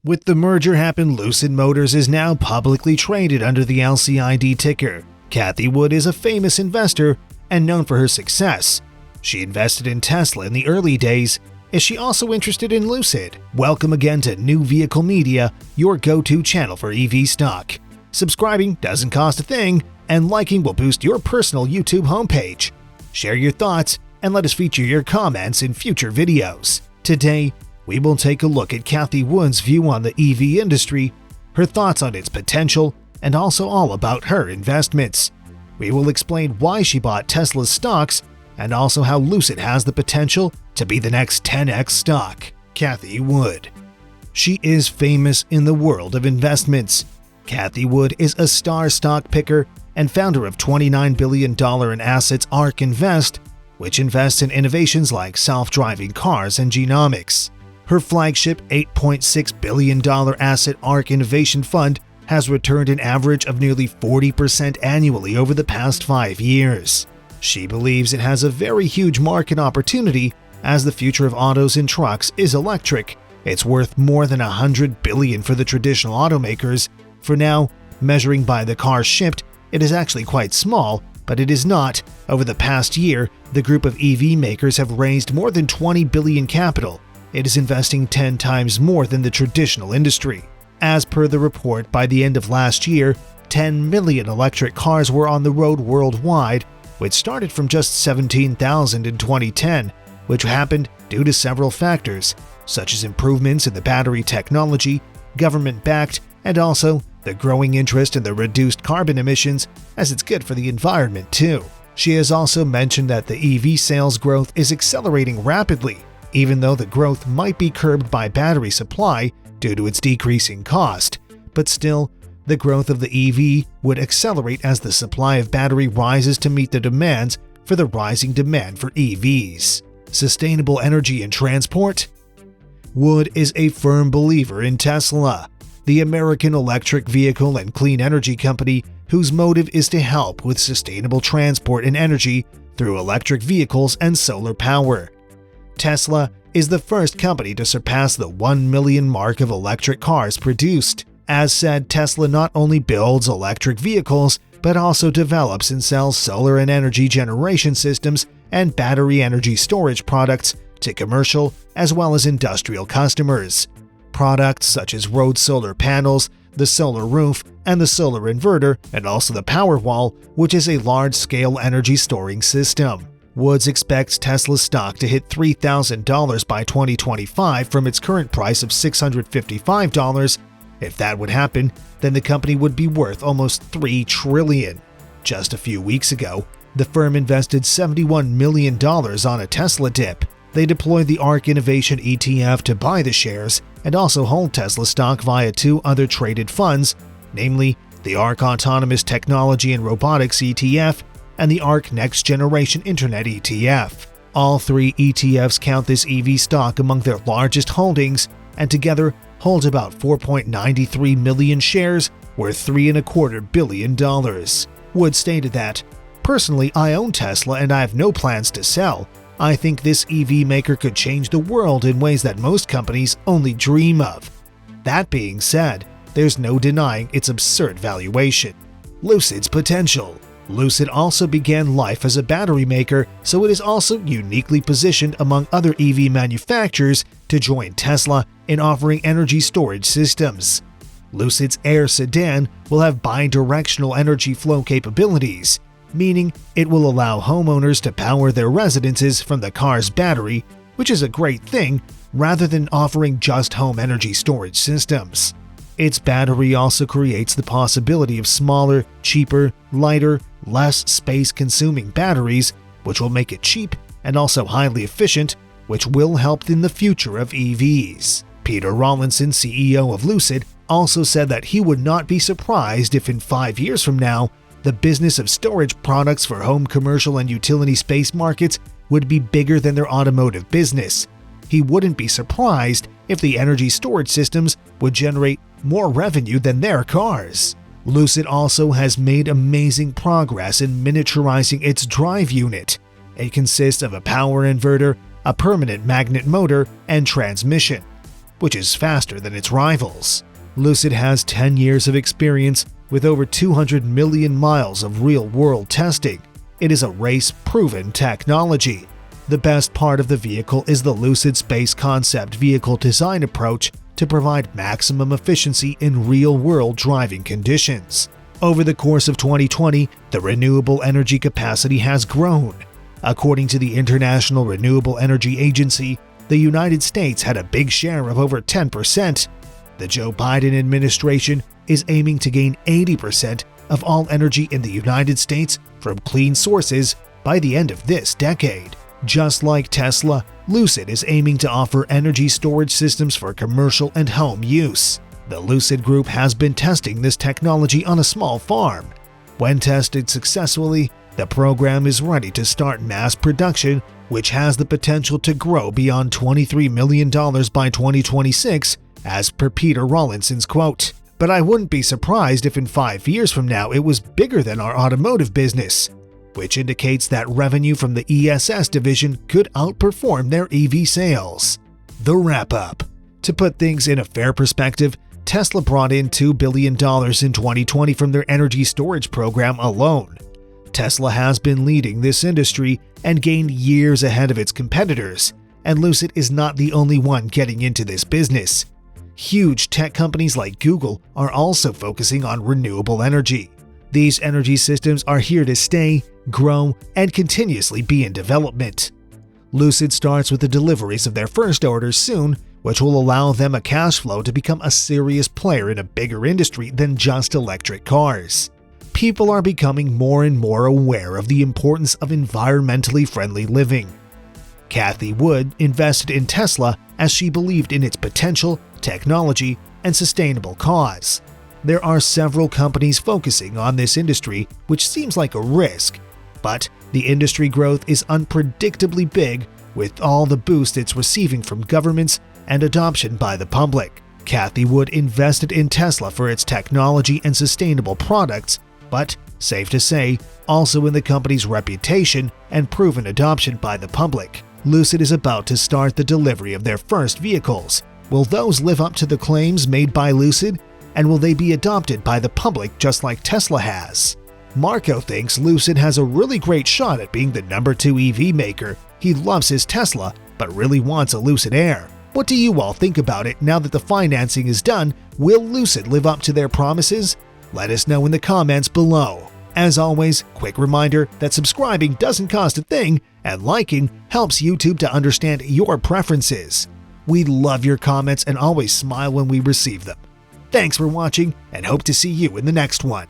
With the merger happen, LUCID Motors is now publicly traded under the LCID-ticker. Cathie Wood is a famous investor and known for her success. She invested in Tesla in the early days. Is she also interested in LUCID? Welcome again to NewVehicleMedia, your go-to channel for EV stock. Subscribing doesn't cost a thing, and liking will boost your personal YouTube homepage. Share your thoughts and let us feature your comments in future videos. Today, we will take a look at Cathie Wood's view on the EV industry, her thoughts on its potential, and also all about her investments. We will explain why she bought Tesla's stocks and also how LUCID has the potential to be the next 10x stock. Cathie Wood. She is famous in the world of investments. Cathie Wood is a star stock picker and founder of $29 billion in assets ARK Invest, which invests in innovations like self-driving cars and genomics. Her flagship $8.6 billion asset ARK Innovation Fund has returned an average of nearly 40% annually over the past 5 years. She believes it has a very huge market opportunity as the future of autos and trucks is electric. It's worth more than $100 billion for the traditional automakers. For now, measuring by the cars shipped, it is actually quite small, but it is not. Over the past year, the group of EV makers have raised more than $20 billion capital. It is investing 10 times more than the traditional industry. As per the report, by the end of last year, 10 million electric cars were on the road worldwide, which started from just 17,000 in 2010, which happened due to several factors, such as improvements in the battery technology, government-backed, and also the growing interest in the reduced carbon emissions, as it's good for the environment too. She has also mentioned that the EV sales growth is accelerating rapidly, even though the growth might be curbed by battery supply due to its decreasing cost. But still, the growth of the EV would accelerate as the supply of battery rises to meet the demands for the rising demand for EVs. Sustainable energy and transport? Wood is a firm believer in Tesla, the American electric vehicle and clean energy company whose motive is to help with sustainable transport and energy through electric vehicles and solar power. Tesla is the first company to surpass the 1 million mark of electric cars produced. As said, Tesla not only builds electric vehicles, but also develops and sells solar and energy generation systems and battery energy storage products to commercial as well as industrial customers. Products such as road solar panels, the solar roof, and the solar inverter, and also the Powerwall, which is a large-scale energy storing system. Woods expects Tesla's stock to hit $3,000 by 2025 from its current price of $655. If that would happen, then the company would be worth almost $3 trillion. Just a few weeks ago, the firm invested $71 million on a Tesla dip. They deployed the ARK Innovation ETF to buy the shares and also hold Tesla stock via 2 other traded funds, namely the ARK Autonomous Technology and Robotics ETF and the ARK Next Generation Internet ETF. All 3 ETFs count this EV stock among their largest holdings and together hold about 4.93 million shares worth $3.25 billion. Wood stated that, "Personally, I own Tesla and I have no plans to sell. I think this EV maker could change the world in ways that most companies only dream of." That being said, there's no denying its absurd valuation. LUCID's potential. LUCID also began life as a battery maker, so it is also uniquely positioned among other EV manufacturers to join Tesla in offering energy storage systems. LUCID's Air sedan will have bi-directional energy flow capabilities, meaning it will allow homeowners to power their residences from the car's battery, which is a great thing, rather than offering just home energy storage systems. Its battery also creates the possibility of smaller, cheaper, lighter, less space-consuming batteries, which will make it cheap and also highly efficient, which will help in the future of EVs. Peter Rawlinson, CEO of LUCID, also said that he would not be surprised if in 5 years from now, the business of storage products for home commercial and utility space markets would be bigger than their automotive business. He wouldn't be surprised if the energy storage systems would generate more revenue than their cars. LUCID also has made amazing progress in miniaturizing its drive unit. It consists of a power inverter, a permanent magnet motor, and transmission. which is faster than its rivals. Lucid has 10 years of experience with over 200 million miles of real-world testing. It is a race-proven technology. The best part of the vehicle is the Lucid Space Concept vehicle design approach to provide maximum efficiency in real-world driving conditions. Over the course of 2020, the renewable energy capacity has grown. According to the International Renewable Energy Agency, the United States had a big share of over 10%. The Joe Biden administration is aiming to gain 80% of all energy in the United States from clean sources by the end of this decade. Just like Tesla, Lucid is aiming to offer energy storage systems for commercial and home use. The Lucid Group has been testing this technology on a small farm. When tested successfully, the program is ready to start mass production, which has the potential to grow beyond $23 million by 2026, as per Peter Rawlinson's quote. But I wouldn't be surprised if in 5 years from now it was bigger than our automotive business, which indicates that revenue from the ESS division could outperform their EV sales. The wrap-up. To put things in a fair perspective, Tesla brought in $2 billion in 2020 from their energy storage program alone. Tesla has been leading this industry and gained years ahead of its competitors, and Lucid is not the only one getting into this business. Huge tech companies like Google are also focusing on renewable energy. These energy systems are here to stay, grow, and continuously be in development. Lucid starts with the deliveries of their first orders soon, which will allow them a cash flow to become a serious player in a bigger industry than just electric cars. People are becoming more and more aware of the importance of environmentally friendly living. Cathie Wood invested in Tesla as she believed in its potential, technology, and sustainable cause. There are several companies focusing on this industry, which seems like a risk, but the industry growth is unpredictably big with all the boost it's receiving from governments and adoption by the public. Cathie Wood invested in Tesla for its technology and sustainable products, but, safe to say, also in the company's reputation and proven adoption by the public. Lucid is about to start the delivery of their first vehicles. Will those live up to the claims made by Lucid? And will they be adopted by the public just like Tesla has? Marco thinks Lucid has a really great shot at being the number 2 EV maker. He loves his Tesla, but really wants a Lucid Air. What do you all think about it now that the financing is done? Will Lucid live up to their promises? Let us know in the comments below. As always, quick reminder that subscribing doesn't cost a thing, and liking helps YouTube to understand your preferences. We love your comments and always smile when we receive them. Thanks for watching, and hope to see you in the next one.